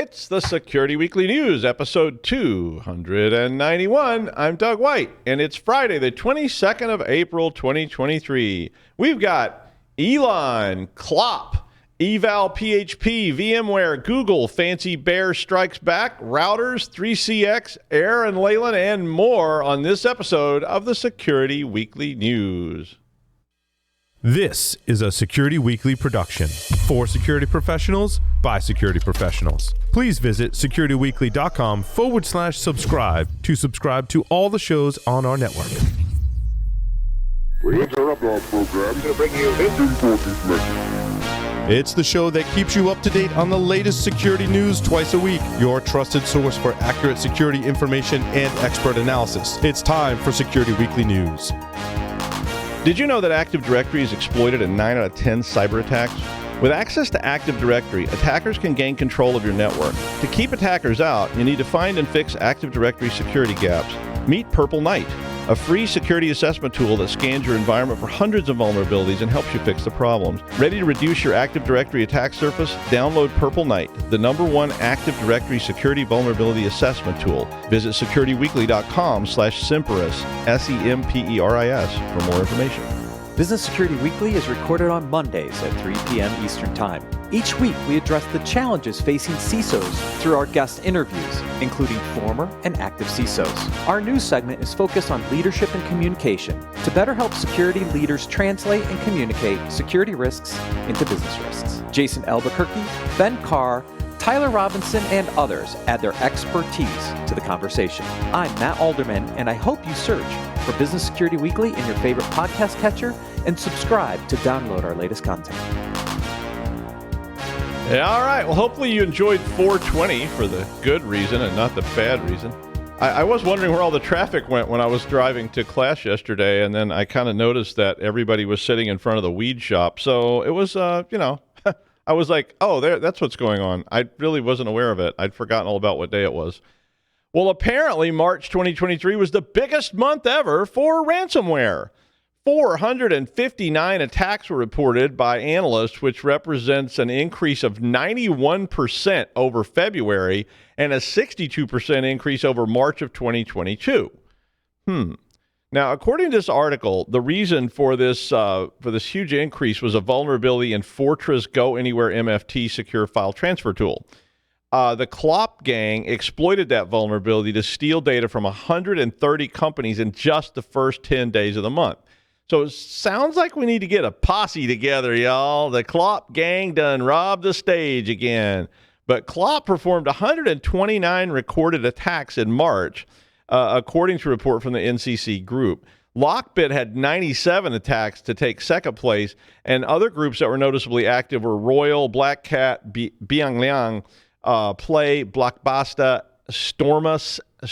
It's the Security Weekly News, episode 291. I'm Doug White, and it's Friday, the 22nd of April, 2023. We've got Elon, Clop, EvalPhP, VMware, Google, Fancy Bear Strikes Back, routers, 3CX, Aaran Leyland, and more on this episode of the Security Weekly News. This is a Security Weekly production for security professionals by security professionals. Please visit securityweekly.com/subscribe to subscribe to all the shows on our network. We interrupt our program to bring you this important message. It's the show that keeps you up to date on the latest security news twice a week, your trusted source for accurate security information and expert analysis. It's time for Security Weekly News. Did you know that Active Directory is exploited in 9 out of 10 cyber attacks? With access to Active Directory, attackers can gain control of your network. To keep attackers out, you need to find and fix Active Directory security gaps. Meet Purple Knight, a free security assessment tool that scans your environment for hundreds of vulnerabilities and helps you fix the problems. Ready to reduce your Active Directory attack surface? Download Purple Knight, the #1 Active Directory security vulnerability assessment tool. Visit securityweekly.com/Semperis, SEMPERIS, for more information. Business Security Weekly is recorded on Mondays at 3 p.m. Eastern Time. Each week, we address the challenges facing CISOs through our guest interviews, including former and active CISOs. Our news segment is focused on leadership and communication to better help security leaders translate and communicate security risks into business risks. Jason Albuquerque, Ben Carr, Tyler Robinson, and others add their expertise to the conversation. I'm Matt Alderman, and I hope you search for Business Security Weekly in your favorite podcast catcher and subscribe to download our latest content. Yeah, all right. Well, hopefully you enjoyed 420 for the good reason and not the bad reason. I was wondering where all the traffic went when I was driving to class yesterday, and then I kind of noticed that everybody was sitting in front of the weed shop. So it was, I was like, oh, that's what's going on. I really wasn't aware of it. I'd forgotten all about what day it was. Well, apparently March 2023 was the biggest month ever for ransomware. 459 attacks were reported by analysts, which represents an increase of 91% over February and a 62% increase over March of 2022. Now, according to this article, the reason for this huge increase was a vulnerability in Fortress Go Anywhere MFT secure file transfer tool. The Clop gang exploited that vulnerability to steal data from 130 companies in just the first 10 days of the month. So it sounds like we need to get a posse together, y'all. The Clop gang done robbed the stage again. But Clop performed 129 recorded attacks in March, according to a report from the NCC group. Lockbit had 97 attacks to take second place, and other groups that were noticeably active were Royal, Black Cat, Biangliang, Play, Blockbuster, Stormius, I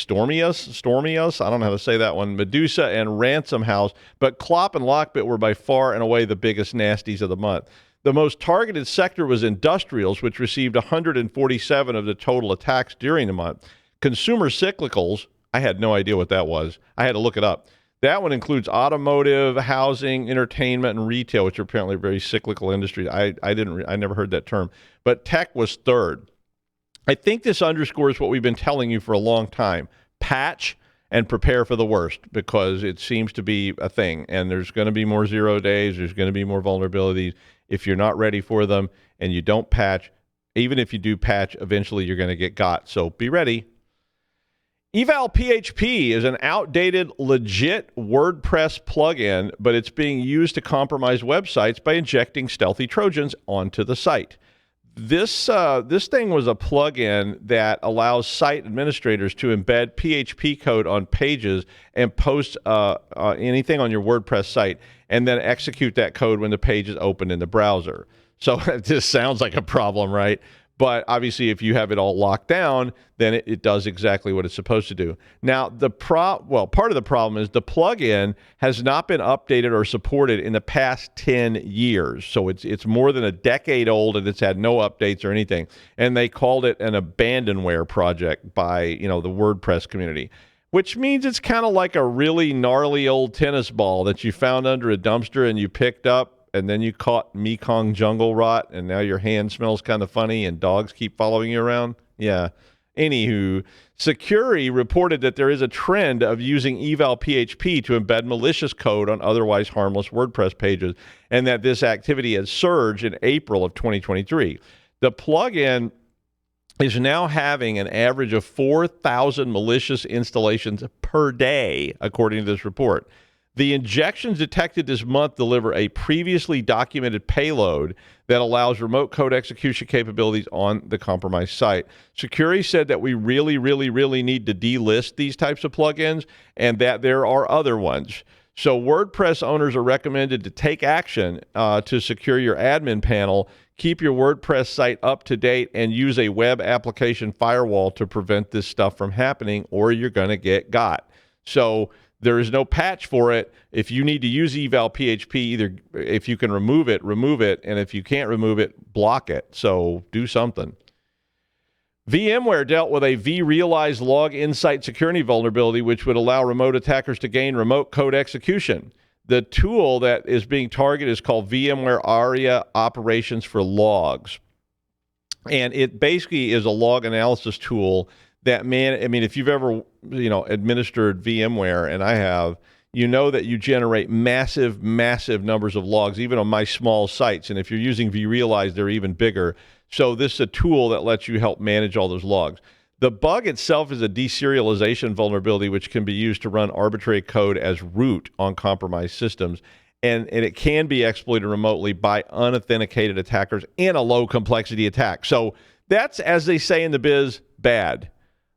don't know how to say that one, Medusa, and Ransom House. But Clop and Lockbit were by far and away the biggest nasties of the month. The most targeted sector was industrials, which received 147 of the total attacks during the month. Consumer cyclicals, I had no idea what that was. I had to look it up. That one includes automotive, housing, entertainment, and retail, which are apparently very cyclical industries. I never heard that term. But tech was third. I think this underscores what we've been telling you for a long time. Patch and prepare for the worst, because it seems to be a thing. And there's going to be more 0 days. There's going to be more vulnerabilities. If you're not ready for them and you don't patch, even if you do patch, eventually you're going to get got. So be ready. EvalPhP is an outdated, legit WordPress plugin, but it's being used to compromise websites by injecting stealthy Trojans onto the site. This thing was a plugin that allows site administrators to embed PHP code on pages and post anything on your WordPress site, and then execute that code when the page is open in the browser. So it just sounds like a problem, right? But obviously, if you have it all locked down, then it does exactly what it's supposed to do. Now, part of the problem is the plugin has not been updated or supported in the past 10 years. So it's more than a decade old, and it's had no updates or anything. And they called it an abandonware project by the WordPress community, which means it's kind of like a really gnarly old tennis ball that you found under a dumpster and you picked up and then you caught Mekong jungle rot, and now your hand smells kind of funny, and dogs keep following you around? Yeah. Anywho, Securi reported that there is a trend of using EvalPhP to embed malicious code on otherwise harmless WordPress pages, and that this activity has surged in April of 2023. The plugin is now having an average of 4,000 malicious installations per day, according to this report. The injections detected this month deliver a previously documented payload that allows remote code execution capabilities on the compromised site. Securi said that we really need to delist these types of plugins and that there are other ones. So WordPress owners are recommended to take action to secure your admin panel, keep your WordPress site up to date, and use a web application firewall to prevent this stuff from happening, or you're going to get got. So there is no patch for it. If you need to use EvalPhP, either if you can remove it, and if you can't remove it, block it. So do something. VMware dealt with a vRealize log insight security vulnerability, which would allow remote attackers to gain remote code execution. The tool that is being targeted is called VMware ARIA Operations for Logs. And it basically is a log analysis tool that, if you've ever, administered VMware, and I have, you know that you generate massive numbers of logs, even on my small sites. And if you're using vRealize, they're even bigger. So this is a tool that lets you help manage all those logs. The bug itself is a deserialization vulnerability, which can be used to run arbitrary code as root on compromised systems. And it can be exploited remotely by unauthenticated attackers in a low complexity attack. So that's, as they say in the biz, bad.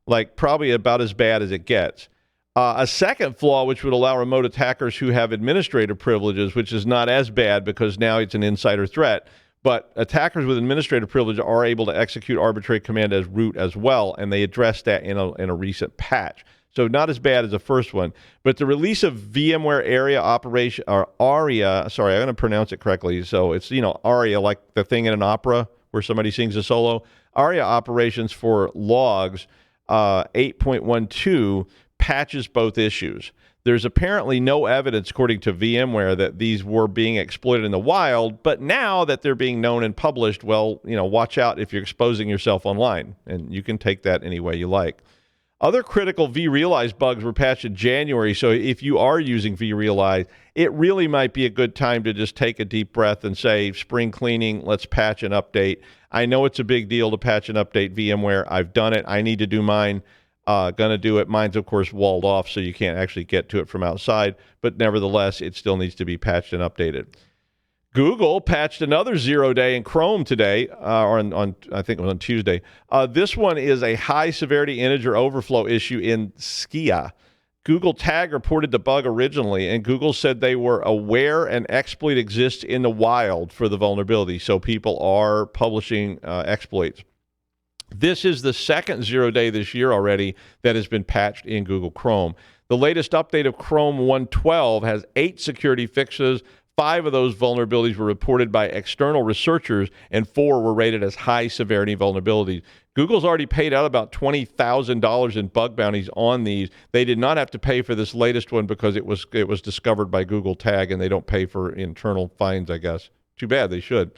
Like probably about as bad as it gets. A second flaw, which would allow remote attackers who have administrative privileges, which is not as bad because now it's an insider threat, but attackers with administrative privilege are able to execute arbitrary command as root as well, and they addressed that in a recent patch. So not as bad as the first one, but the release of VMware ARIA operation, or ARIA, sorry, I'm going to pronounce it correctly. So it's, ARIA, like the thing in an opera where somebody sings a solo. ARIA operations for logs 8.12 patches both issues. There's apparently no evidence, according to VMware, that these were being exploited in the wild, but now that they're being known and published, well, watch out if you're exposing yourself online, and you can take that any way you like. Other critical vRealize bugs were patched in January, so if you are using vRealize, it really might be a good time to just take a deep breath and say, spring cleaning, let's patch and update. I know it's a big deal to patch and update VMware. I've done it. I need to do mine. Gonna do it. Mine's, of course, walled off, so you can't actually get to it from outside, but nevertheless, it still needs to be patched and updated. Google patched another 0-day in Chrome today, or on I think it was on Tuesday. This one is a high-severity integer overflow issue in Skia. Google Tag reported the bug originally, and Google said they were aware an exploit exists in the wild for the vulnerability, so people are publishing exploits. This is the second 0-day this year already that has been patched in Google Chrome. The latest update of Chrome 1.12 has 8 security fixes. 5 of those vulnerabilities were reported by external researchers, and 4 were rated as high-severity vulnerabilities. Google's already paid out about $20,000 in bug bounties on these. They did not have to pay for this latest one because it was discovered by Google Tag, and they don't pay for internal fines, I guess. Too bad, they should.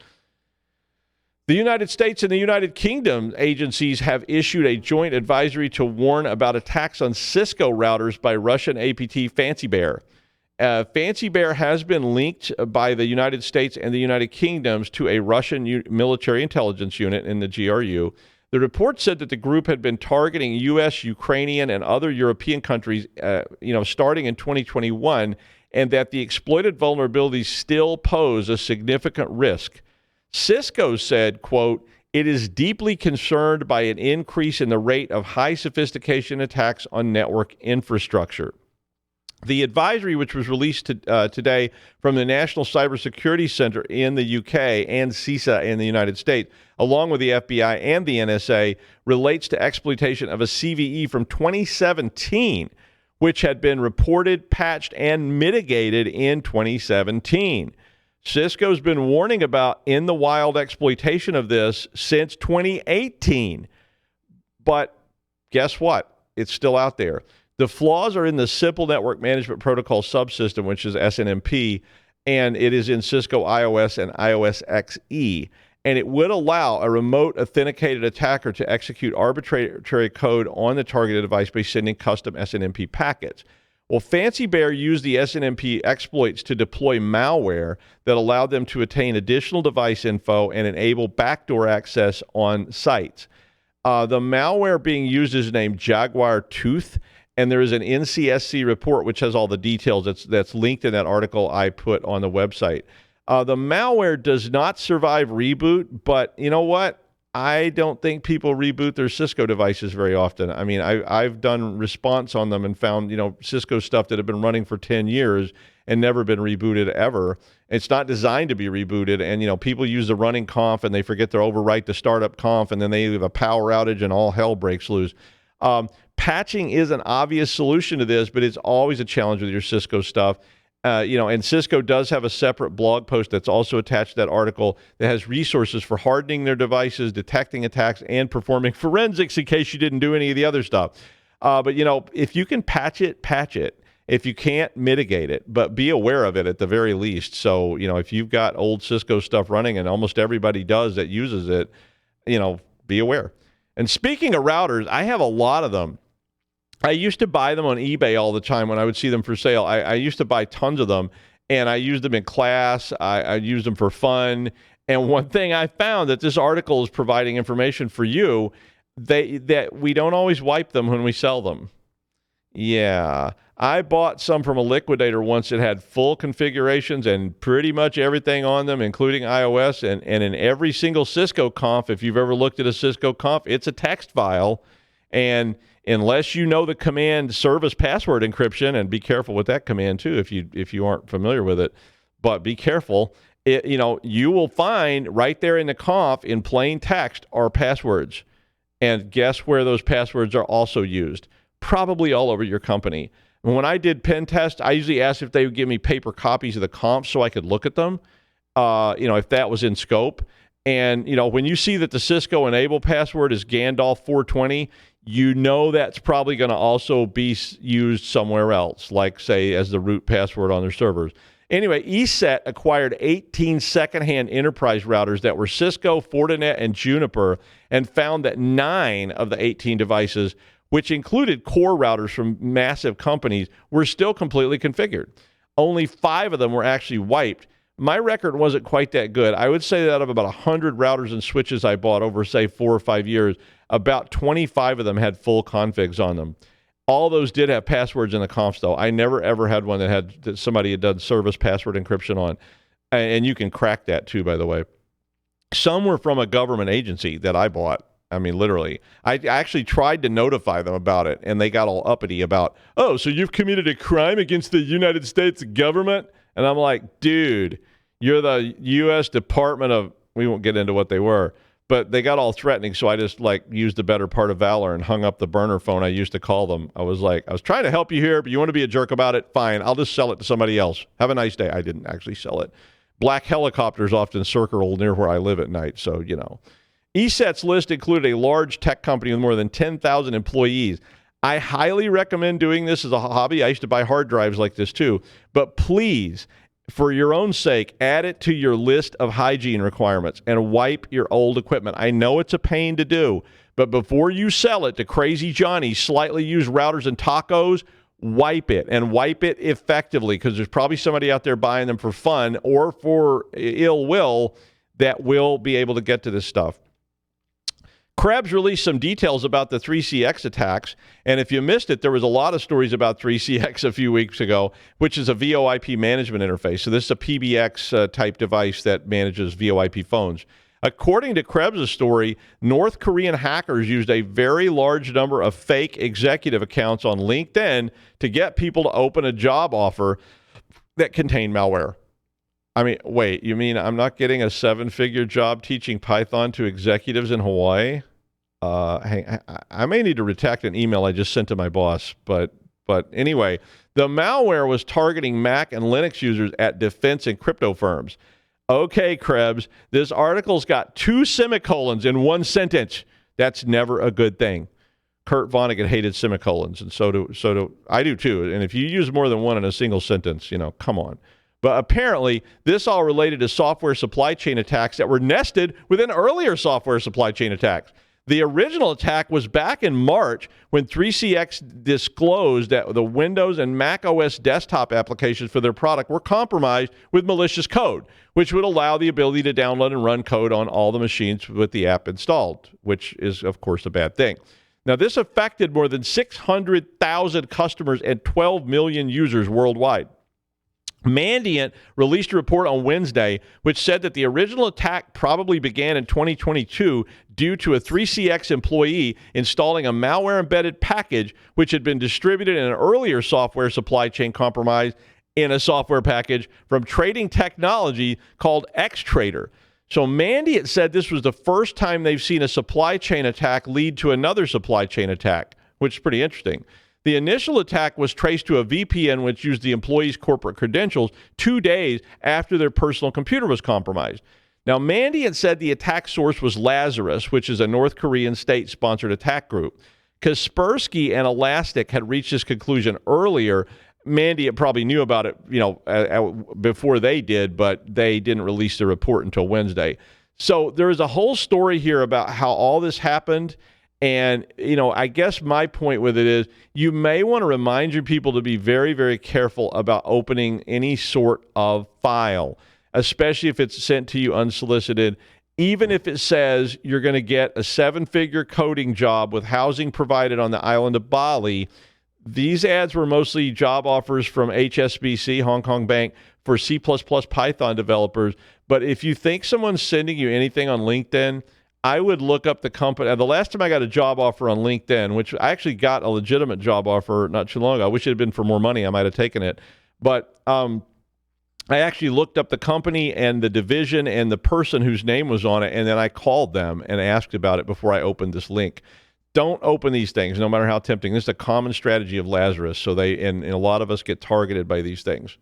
The United States and the United Kingdom agencies have issued a joint advisory to warn about attacks on Cisco routers by Russian APT Fancy Bear. Fancy Bear has been linked by the United States and the United Kingdoms to a Russian military intelligence unit in the GRU. The report said that the group had been targeting U.S., Ukrainian, and other European countries, starting in 2021, and that the exploited vulnerabilities still pose a significant risk. Cisco said, quote, "It is deeply concerned by an increase in the rate of high sophistication attacks on network infrastructure." The advisory, which was released today from the National Cybersecurity Center in the UK and CISA in the United States, along with the FBI and the NSA, relates to exploitation of a CVE from 2017, which had been reported, patched, and mitigated in 2017. Cisco's been warning about in-the-wild exploitation of this since 2018. But guess what? It's still out there. The flaws are in the Simple Network Management Protocol subsystem, which is SNMP, and it is in Cisco iOS and iOS XE. And it would allow a remote authenticated attacker to execute arbitrary code on the targeted device by sending custom SNMP packets. Well, Fancy Bear used the SNMP exploits to deploy malware that allowed them to attain additional device info and enable backdoor access on sites. The malware being used is named Jaguar Tooth, and there is an NCSC report which has all the details that's linked in that article I put on the website. The malware does not survive reboot, but you know what? I don't think people reboot their Cisco devices very often. I mean, I've done response on them and found, Cisco stuff that have been running for 10 years and never been rebooted ever. It's not designed to be rebooted. And, people use the running conf and they forget to overwrite the startup conf, and then they have a power outage and all hell breaks loose. Patching is an obvious solution to this, but it's always a challenge with your Cisco stuff. And Cisco does have a separate blog post that's also attached to that article that has resources for hardening their devices, detecting attacks, and performing forensics in case you didn't do any of the other stuff. But if you can patch it, patch it. If you can't, mitigate it, but be aware of it at the very least. So, if you've got old Cisco stuff running, and almost everybody does that uses it, be aware. And speaking of routers, I have a lot of them. I used to buy them on eBay all the time when I would see them for sale. I used to buy tons of them, and I used them in class. I used them for fun. And one thing I found that this article is providing information for you, that we don't always wipe them when we sell them. Yeah. I bought some from a liquidator once that had full configurations and pretty much everything on them, including iOS. And in every single Cisco conf, if you've ever looked at a Cisco conf, it's a text file. And unless you know the command service password encryption, and be careful with that command too if you aren't familiar with it, but be careful. You will find right there in the conf in plain text are passwords. And guess where those passwords are also used? Probably all over your company. And when I did pen tests, I usually asked if they would give me paper copies of the comp so I could look at them, if that was in scope. And, when you see that the Cisco enable password is Gandalf 420, that's probably going to also be used somewhere else, like, say, as the root password on their servers. Anyway, ESET acquired 18 secondhand enterprise routers that were Cisco, Fortinet, and Juniper, and found that 9 of the 18 devices, which included core routers from massive companies, were still completely configured. Only 5 of them were actually wiped. My record wasn't quite that good. I would say that out of about 100 routers and switches I bought over, say, 4 or 5 years, about 25 of them had full configs on them. All those did have passwords in the confs, though. I never, ever had one that somebody had done service password encryption on. And you can crack that, too, by the way. Some were from a government agency that I bought. I mean, literally. I actually tried to notify them about it, and they got all uppity about, oh, so you've committed a crime against the United States government? And I'm like, dude, you're the U.S. Department of, we won't get into what they were, but they got all threatening, so I just, used the better part of valor and hung up the burner phone I used to call them. I was like, I was trying to help you here, but you want to be a jerk about it? Fine, I'll just sell it to somebody else. Have a nice day. I didn't actually sell it. Black helicopters often circle near where I live at night, so, ESET's list included a large tech company with more than 10,000 employees. I highly recommend doing this as a hobby. I used to buy hard drives like this too. But please, for your own sake, add it to your list of hygiene requirements and wipe your old equipment. I know it's a pain to do, but before you sell it to crazy Johnny, slightly used routers and tacos, wipe it, and wipe it effectively, because there's probably somebody out there buying them for fun or for ill will that will be able to get to this stuff. Krebs released some details about the 3CX attacks, and if you missed it, there was a lot of stories about 3CX a few weeks ago, which is a VoIP management interface. So this is a PBX type device that manages VoIP phones. According to Krebs' story, North Korean hackers used a very large number of fake executive accounts on LinkedIn to get people to open a job offer that contained malware. I mean, wait, you mean I'm not getting a 7-figure job teaching Python to executives in Hawaii? I may need to redact an email I just sent to my boss, but anyway, the malware was targeting Mac and Linux users at defense and crypto firms. Okay, Krebs, this article's got 2 semicolons in one sentence. That's never a good thing. Kurt Vonnegut hated semicolons, and so do I do too. And if you use more than one in a single sentence, come on. But apparently, this all related to software supply chain attacks that were nested within earlier software supply chain attacks. The original attack was back in March when 3CX disclosed that the Windows and Mac OS desktop applications for their product were compromised with malicious code, which would allow the ability to download and run code on all the machines with the app installed, which is, of course, a bad thing. Now, this affected more than 600,000 customers and 12 million users worldwide. Mandiant released a report on Wednesday which said that the original attack probably began in 2022 due to a 3CX employee installing a malware-embedded package which had been distributed in an earlier software supply chain compromise in a software package from trading technology called Xtrader. So Mandiant said this was the first time they've seen a supply chain attack lead to another supply chain attack, which is pretty interesting. The initial attack was traced to a VPN which used the employee's corporate credentials 2 days after their personal computer was compromised. Now, Mandiant said the attack source was Lazarus, which is a North Korean state-sponsored attack group. Kaspersky and Elastic had reached this conclusion earlier. Mandiant probably knew about it, before they did, but they didn't release the report until Wednesday. So there is a whole story here about how all this happened. And, I guess my point with it is you may want to remind your people to be very, very careful about opening any sort of file, especially if it's sent to you unsolicited. Even if it says you're going to get a 7-figure coding job with housing provided on the island of Bali, these ads were mostly job offers from HSBC, Hong Kong Bank, for C++ Python developers. But if you think someone's sending you anything on LinkedIn, I would look up the company. The last time I got a job offer on LinkedIn, which I actually got a legitimate job offer not too long ago. I wish it had been for more money. I might have taken it. But I actually looked up the company and the division and the person whose name was on it, and then I called them and asked about it before I opened this link. Don't open these things, no matter how tempting. This is a common strategy of Lazarus, so and a lot of us get targeted by these things.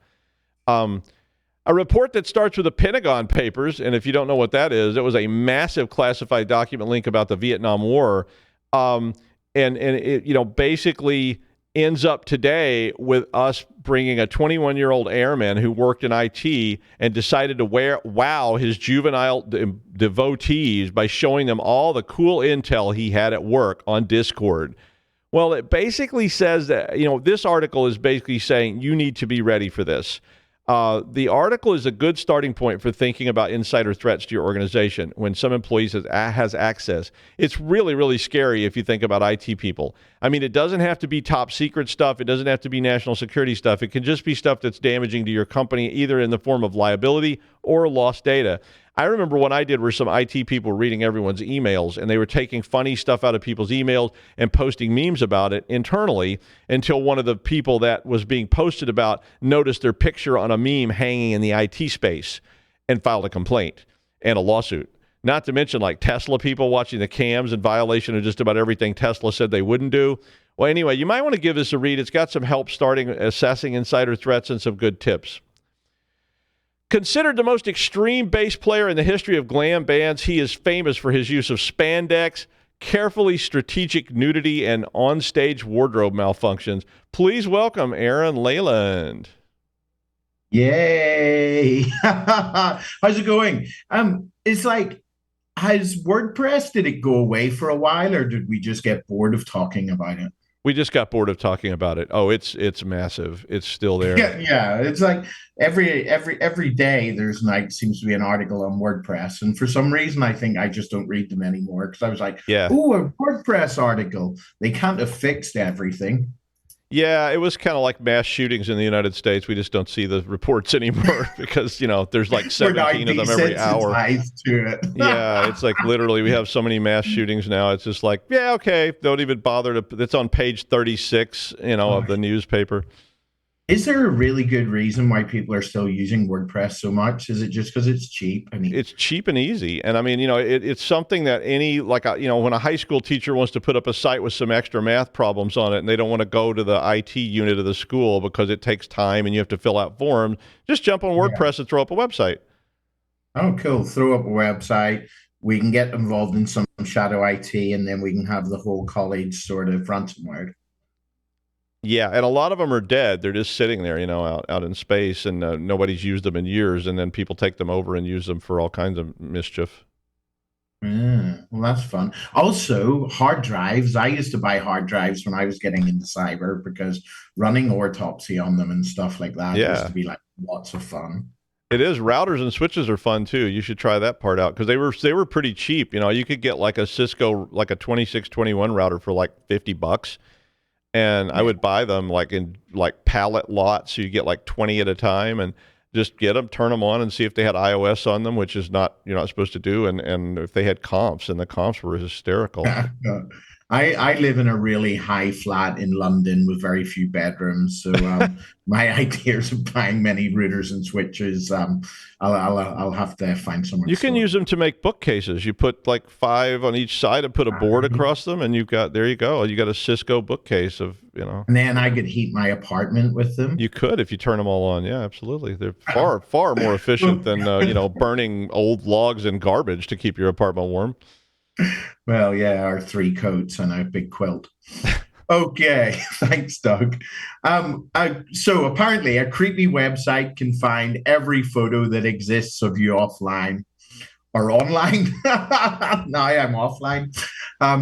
A report that starts with the Pentagon Papers, and if you don't know what that is, it was a massive classified document link about the Vietnam War, and it basically ends up today with us bringing a 21-year-old airman who worked in IT and decided to wow his juvenile devotees by showing them all the cool intel he had at work on Discord. Well, it basically says that, this article is basically saying you need to be ready for this. The article is a good starting point for thinking about insider threats to your organization when some employees has access. It's really, really scary if you think about IT people. I mean, it doesn't have to be top secret stuff. It doesn't have to be national security stuff. It can just be stuff that's damaging to your company, either in the form of liability or lost data. I remember what I did were some IT people reading everyone's emails, and they were taking funny stuff out of people's emails and posting memes about it internally until one of the people that was being posted about noticed their picture on a meme hanging in the IT space and filed a complaint and a lawsuit. Not to mention like Tesla people watching the cams in violation of just about everything Tesla said they wouldn't do. Well, anyway, you might want to give this a read. It's got some help starting assessing insider threats and some good tips. Considered the most extreme bass player in the history of glam bands, he is famous for his use of spandex, carefully strategic nudity, and on-stage wardrobe malfunctions. Please welcome Aaran Leyland. Yay! How's it going? It's like, has WordPress, did it go away for a while, or did we just get bored of talking about it? We just got bored of talking about it. Oh, it's massive. It's still there. Yeah. It's like every day there's seems to be an article on WordPress, and for some reason I think I just don't read them anymore because I was like, "Ooh, a WordPress article." They can't have fixed everything. Yeah, it was kind of like mass shootings in the United States. We just don't see the reports anymore because, there's like 17 of them every hour. To it. Yeah, it's like literally we have so many mass shootings now. It's just like, yeah, okay, don't even bother to. It's on page 36, of the newspaper. Is there a really good reason why people are still using WordPress so much? Is it just because it's cheap? I mean, it's cheap and easy. And I mean, it's something that when a high school teacher wants to put up a site with some extra math problems on it and they don't want to go to the IT unit of the school because it takes time and you have to fill out forms, just jump on WordPress and throw up a website. Oh, cool. Throw up a website. We can get involved in some shadow IT, and then we can have the whole college sort of ransomware. Yeah, and a lot of them are dead. They're just sitting there, out in space, and nobody's used them in years, and then people take them over and use them for all kinds of mischief. Well, that's fun. Also, hard drives. I used to buy hard drives when I was getting into cyber because running autopsy on them and stuff like that used to be like lots of fun. It is. Routers and switches are fun too. You should try that part out because they were pretty cheap. You could get like a Cisco, like a 2621 router for like $50. And I would buy them like in like pallet lots. So you get like 20 at a time and just get them, turn them on and see if they had iOS on them, which is not, you're not supposed to do. And if they had comps, and the comps were hysterical. I live in a really high flat in London with very few bedrooms. So my ideas of buying many routers and switches, I'll have to find somewhere. You can use them to make bookcases. You put like 5 on each side and put a board across them, and there you go. You got a Cisco bookcase of. And then I could heat my apartment with them. You could if you turn them all on. Yeah, absolutely. They're far more efficient than burning old logs and garbage to keep your apartment warm. Well, yeah, our 3 coats and a big quilt. Okay, thanks, Doug. So apparently a creepy website can find every photo that exists of you offline or online. Now I'm offline.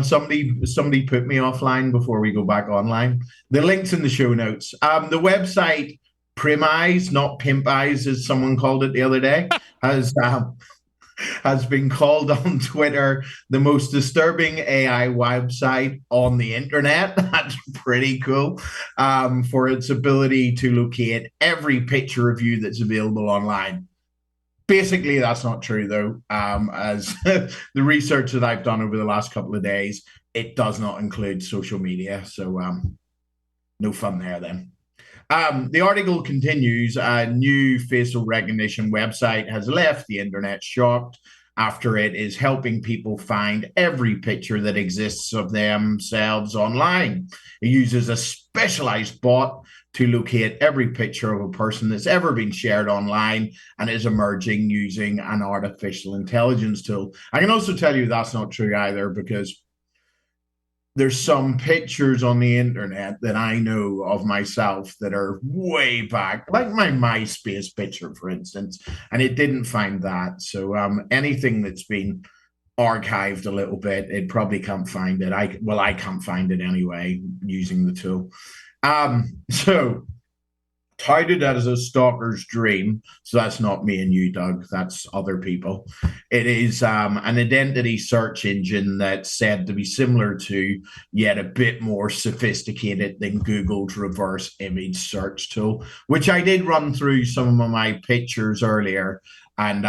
Somebody put me offline before we go back online. The link's in the show notes. The website Primeyes, not Pimp Eyes, as someone called it the other day, has been called on Twitter the most disturbing AI website on the internet. That's pretty cool, for its ability to locate every picture of you that's available online. Basically, that's not true, though. As the research that I've done over the last couple of days, it does not include social media. So no fun there then. The article continues. A new facial recognition website has left the internet shocked after it is helping people find every picture that exists of themselves online. It uses a specialized bot to locate every picture of a person that's ever been shared online and is emerging using an artificial intelligence tool. I can also tell you that's not true either, because there's some pictures on the internet that I know of myself that are way back, like my MySpace picture, for instance, and it didn't find that. So anything that's been archived a little bit, it probably can't find it. I can't find it anyway using the tool. So touted as a stalker's dream. So that's not me and you, Doug. That's other people. It is an identity search engine that's said to be similar to, yet a bit more sophisticated than Google's reverse image search tool, which I did run through some of my pictures earlier, and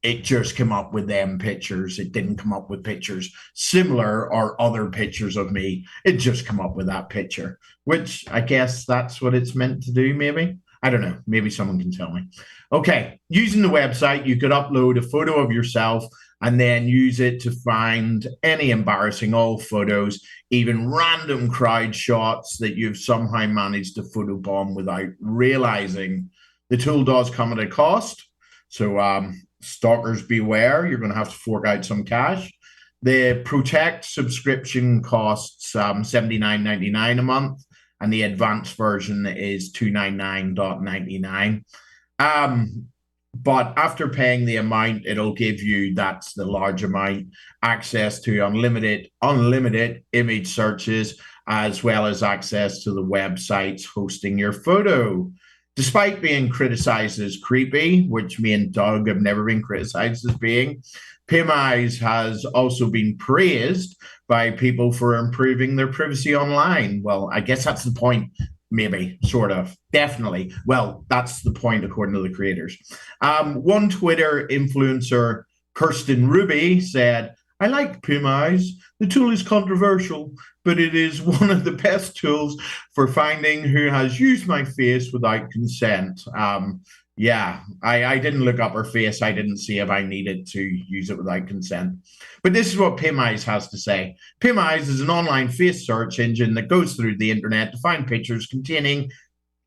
it just came up with them pictures. It didn't come up with pictures similar or other pictures of me. It just come up with that picture, which I guess that's what it's meant to do, maybe. I don't know. Maybe someone can tell me. Okay, using the website, you could upload a photo of yourself and then use it to find any embarrassing old photos, even random crowd shots that you've somehow managed to photobomb without realizing. The tool does come at a cost. So, stalkers beware, you're going to have to fork out some cash. The Protect subscription costs $79.99 a month, and the advanced version is $299.99. But after paying the amount, it'll give you, that's the large amount, access to unlimited image searches, as well as access to the websites hosting your photo. Despite being criticized as creepy, which me and Doug have never been criticized as being, Primeyes has also been praised by people for improving their privacy online. Well, I guess that's the point, maybe, sort of, definitely. Well, that's the point according to the creators. One Twitter influencer, Kirsten Ruby, said, "I like Primeyes. The tool is controversial, but it is one of the best tools for finding who has used my face without consent." Yeah, I didn't look up her face. I didn't see if I needed to use it without consent. But this is what Primeyes has to say. Primeyes is an online face search engine that goes through the internet to find pictures containing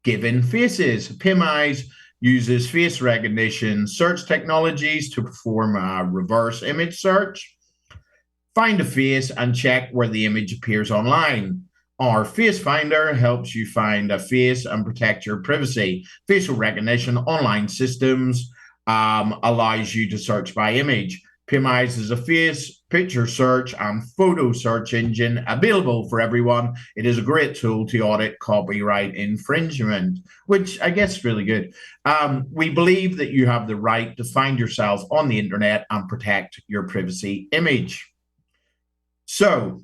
given faces. Primeyes uses face recognition search technologies to perform a reverse image search, find a face, and check where the image appears online. Our Face Finder helps you find a face and protect your privacy. Facial recognition, online systems, allows you to search by image. PMIs is a face, picture search, and photo search engine available for everyone. It is a great tool to audit copyright infringement, which I guess is really good. We believe that you have the right to find yourself on the internet and protect your privacy image. So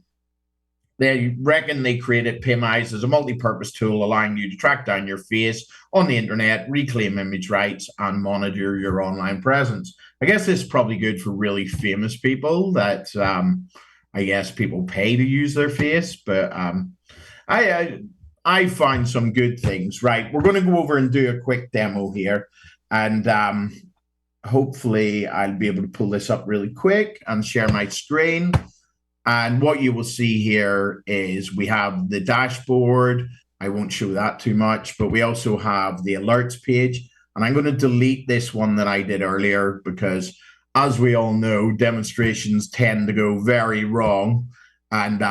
they reckon they created PMIs as a multi-purpose tool allowing you to track down your face on the internet, reclaim image rights, and monitor your online presence. I guess this is probably good for really famous people that I guess people pay to use their face, but I find some good things. Right, we're going to go over and do a quick demo here, and hopefully I'll be able to pull this up really quick and share my screen. And what you will see here is we have the dashboard. I won't show that too much, but we also have the alerts page. And I'm going to delete this one that I did earlier because, as we all know, demonstrations tend to go very wrong. And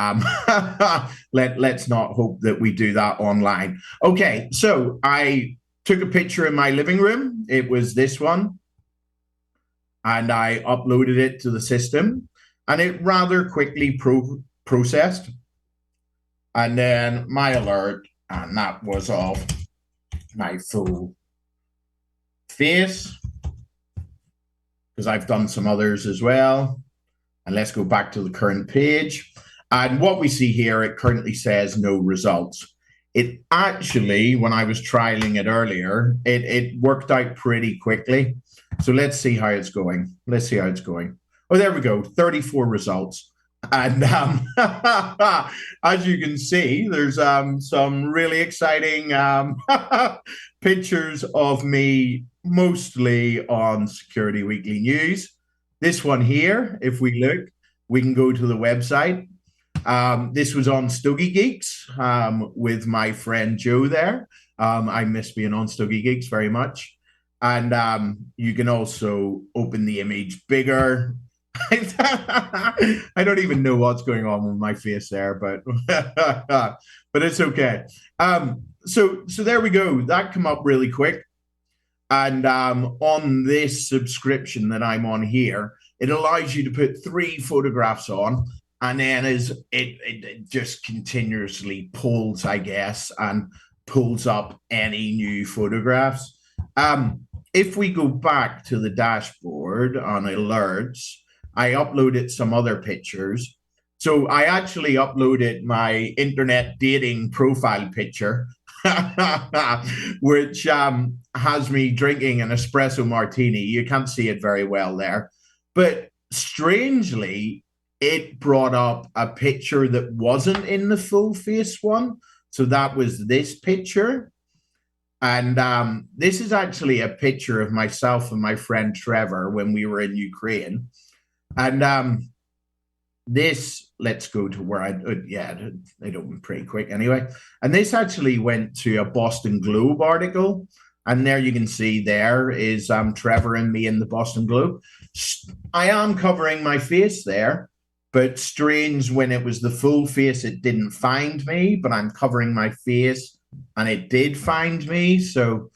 let's not hope that we do that online. Okay, so I took a picture in my living room. It was this one. And I uploaded it to the system. And it rather quickly processed. And then my alert, and that was of my full face, because I've done some others as well. And let's go back to the current page. And what we see here, it currently says no results. It actually, when I was trialing it earlier, it worked out pretty quickly. So let's see how it's going. Let's see how it's going. Oh, there we go, 34 results. And as you can see, there's some really exciting pictures of me, mostly on Security Weekly News. This one here, if we look, we can go to the website. This was on Stogie Geeks with my friend Joe there. I miss being on Stogie Geeks very much. And you can also open the image bigger. I don't even know what's going on with my face there, but it's okay. So there we go. That came up really quick. And on this subscription that I'm on here, it allows you to put 3 photographs on, and then it just continuously pulls, I guess, and pulls up any new photographs. If we go back to the dashboard on alerts, I uploaded some other pictures. So I actually uploaded my internet dating profile picture, which has me drinking an espresso martini. You can't see it very well there. But strangely, it brought up a picture that wasn't in the full face one. So that was this picture. And this is actually a picture of myself and my friend Trevor when we were in Ukraine. And this, let's go to where it opened pretty quick anyway. And this actually went to a Boston Globe article. And there you can see there is Trevor and me in the Boston Globe. I am covering my face there, but strange, when it was the full face, it didn't find me, but I'm covering my face and it did find me. So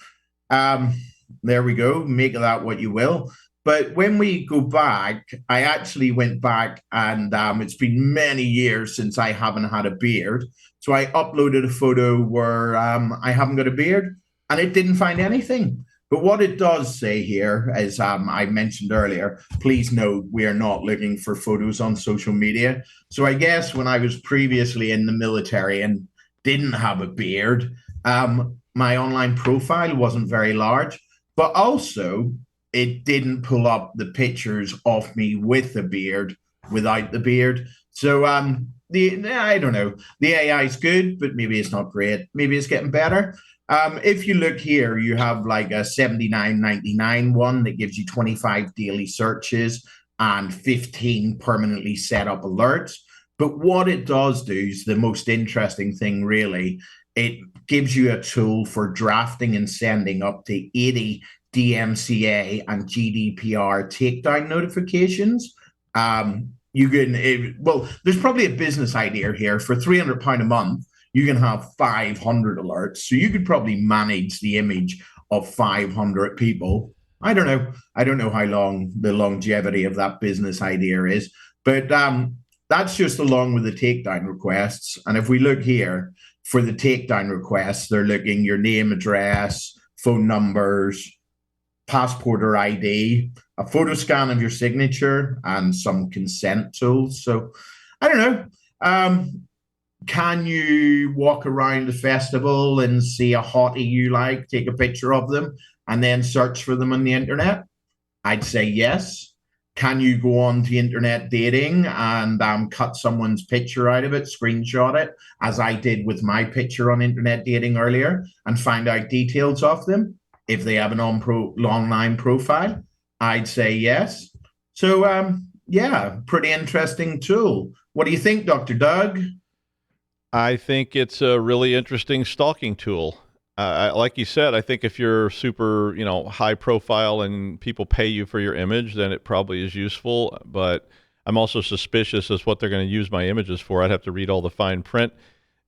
there we go. Make of that what you will. But when we go back, I actually went back, and it's been many years since I haven't had a beard. So I uploaded a photo where I haven't got a beard, and it didn't find anything. But what it does say here, as I mentioned earlier, please note we are not looking for photos on social media. So I guess when I was previously in the military and didn't have a beard, my online profile wasn't very large, but also it didn't pull up the pictures of me with a beard, without the beard. So I don't know. The AI is good, but maybe it's not great. Maybe it's getting better. If you look here, you have like a $79.99 one that gives you 25 daily searches and 15 permanently set up alerts. But what it does do is the most interesting thing, really. It gives you a tool for drafting and sending up to 80 DMCA and GDPR takedown notifications. You can, there's probably a business idea here. For £300 a month, you can have 500 alerts. So you could probably manage the image of 500 people. I don't know. I don't know how long the longevity of that business idea is, but that's just along with the takedown requests. And if we look here for the takedown requests, they're looking your name, address, phone numbers, passport or ID, a photo scan of your signature, and some consent tools. So I don't know. Can you walk around the festival and see a hottie you like, take a picture of them, and then search for them on the internet? I'd say yes. Can you go on to internet dating and cut someone's picture out of it, screenshot it, as I did with my picture on internet dating earlier, and find out details of them if they have an online profile? I'd say yes. So, yeah, pretty interesting tool. What do you think, Dr. Doug? I think it's a really interesting stalking tool. Like you said, I think if you're super, high profile and people pay you for your image, then it probably is useful. But I'm also suspicious as what they're going to use my images for. I'd have to read all the fine print.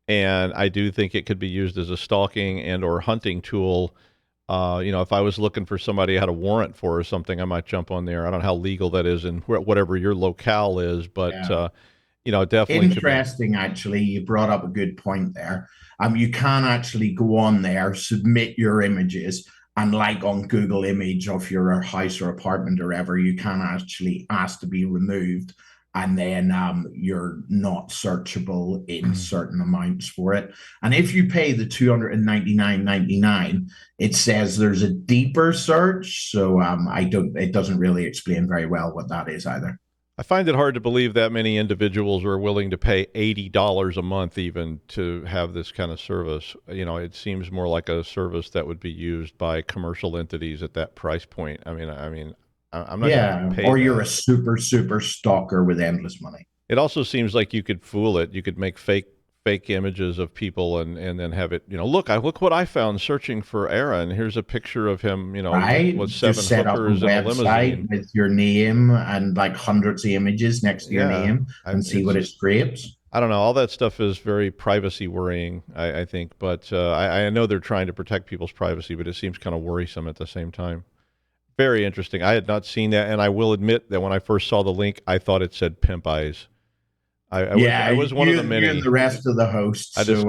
And I do think it could be used as a stalking and or hunting tool. If I was looking for somebody I had a warrant for or something, I might jump on there. I don't know how legal that is in whatever your locale is, but definitely interesting. Actually, you brought up a good point there. You can actually go on there, submit your images, and like on Google Image of your house or apartment or whatever, you can actually ask to be removed, and then you're not searchable in certain amounts for it. And if you pay the $299.99, it says there's a deeper search. So it doesn't really explain very well what that is either. I find it hard to believe that many individuals are willing to pay $80 a month even to have this kind of service. It seems more like a service that would be used by commercial entities at that price point. I'm not. Yeah, or you're a super stalker with endless money. It also seems like you could fool it. You could make fake images of people and then have it, look what I found searching for Aaron. Here's a picture of him, right? with 7 Just set hookers up a and a limousine with your name and like hundreds of images next to your name and see what it scrapes. I don't know. All that stuff is very privacy worrying, I think. But I know they're trying to protect people's privacy, but it seems kind of worrisome at the same time. Very interesting. I had not seen that, and I will admit that when I first saw the link, I thought it said Pimp Eyes. I was one of the many. You and the rest of the hosts. I just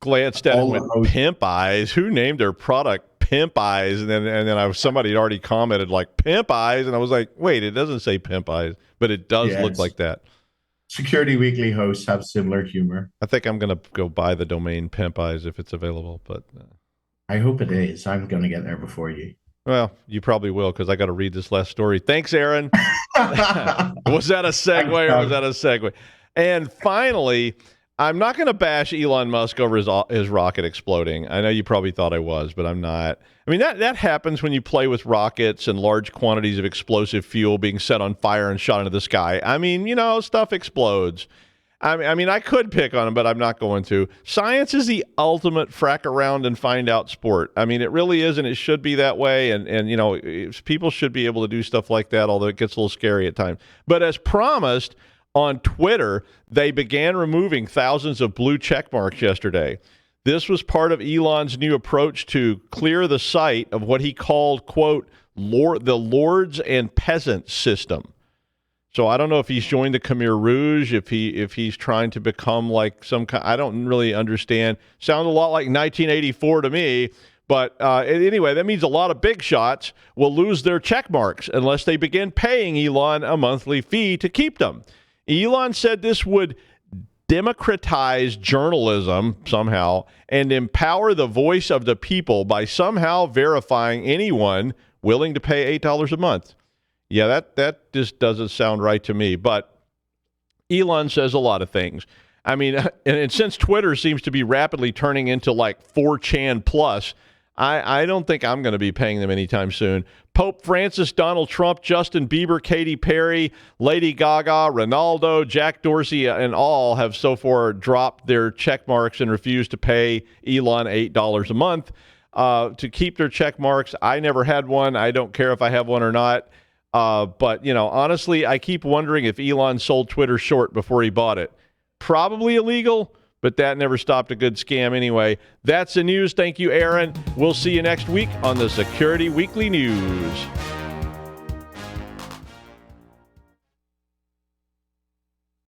glanced at it with Pimp Eyes. Who named their product Pimp Eyes? And then somebody had already commented like Pimp Eyes, and I was like, wait, it doesn't say Pimp Eyes, but it does look like that. Security Weekly hosts have similar humor. I think I'm going to go buy the domain Pimp Eyes if it's available, but I hope it is. I'm going to get there before you. Well, you probably will because I got to read this last story. Thanks, Aaron. Was that a segue or was that a segue? And finally, I'm not going to bash Elon Musk over his rocket exploding. I know you probably thought I was, but I'm not. I mean, that happens when you play with rockets and large quantities of explosive fuel being set on fire and shot into the sky. I mean, stuff explodes. I mean, I could pick on him, but I'm not going to. Science is the ultimate frack around and find out sport. I mean, it really is, and it should be that way. And people should be able to do stuff like that, although it gets a little scary at times. But as promised, on Twitter, they began removing thousands of blue check marks yesterday. This was part of Elon's new approach to clear the site of what he called, quote, the Lords and Peasants system. So I don't know if he's joined the Khmer Rouge, if he's trying to become like some kind. I don't really understand. Sounds a lot like 1984 to me. But anyway, that means a lot of big shots will lose their check marks unless they begin paying Elon a monthly fee to keep them. Elon said this would democratize journalism somehow and empower the voice of the people by somehow verifying anyone willing to pay $8 a month. Yeah, that just doesn't sound right to me. But Elon says a lot of things. I mean, and since Twitter seems to be rapidly turning into like 4chan plus, I don't think I'm going to be paying them anytime soon. Pope Francis, Donald Trump, Justin Bieber, Katy Perry, Lady Gaga, Ronaldo, Jack Dorsey, and all have so far dropped their check marks and refused to pay Elon $8 a month to keep their check marks. I never had one. I don't care if I have one or not. But, honestly, I keep wondering if Elon sold Twitter short before he bought it. Probably illegal, but that never stopped a good scam anyway. That's the news. Thank you, Aaron. We'll see you next week on the Security Weekly News.